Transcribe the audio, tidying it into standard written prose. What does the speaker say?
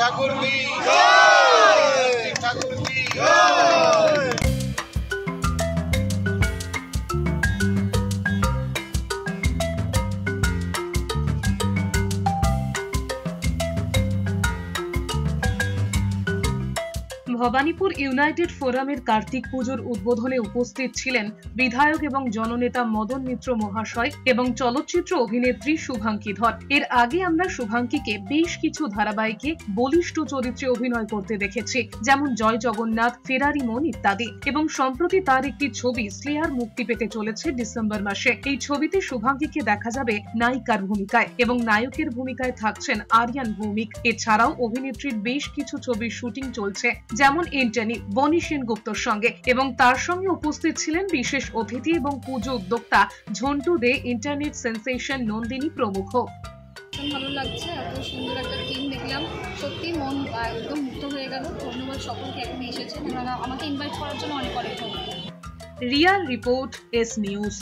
ঠাকুর কি জয়, ঠাকুর কি জয়। ভবানীপুর ইউনাইটেড ফোরামের কার্তিক পুজোর উদ্বোধনে উপস্থিত ছিলেন বিধায়ক এবং জননেতা মদন মিত্র মহাশয় এবং চলচ্চিত্র অভিনেত্রী শুভাঙ্কি ধর। এর আগে আমরা শুভাঙ্কিকে বেশ কিছু ধারাবাহিকে বলিষ্ঠ চরিত্রে অভিনয় করতে দেখেছি, যেমন জয় জগন্নাথ, ফেরারি মন ইত্যাদি। এবং সম্প্রতি তার একটি ছবি স্লেয়ার মুক্তি পেতে চলেছে ডিসেম্বর মাসে। এই ছবিতে শুভাঙ্কিকে দেখা যাবে নায়িকার ভূমিকায় এবং নায়কের ভূমিকায় থাকছেন আরিয়ান ভৌমিক। এছাড়াও অভিনেত্রীর বেশ কিছু ছবির শুটিং চলছে, যেমন এন্টনি বনি সেনগুপ্তর সঙ্গে, এবং তার সঙ্গে উপস্থিত ছিলেন বিশেষ অতিথি এবং পুজো উদ্যোক্তা ঝন্টু দে, ইন্টারনেট সেন্সেশন নন্দিনী প্রমুখ। ভালো লাগছে, এত সুন্দর একটা টিম দেখলাম, সত্যি মন একদম মুক্ত হয়ে গেল। ধন্যবাদ সকলকে এখানে এসেছেন, আমাকে ইনভাইট করার জন্য অনেক অনেক ধন্যবাদ। Riya report, S news.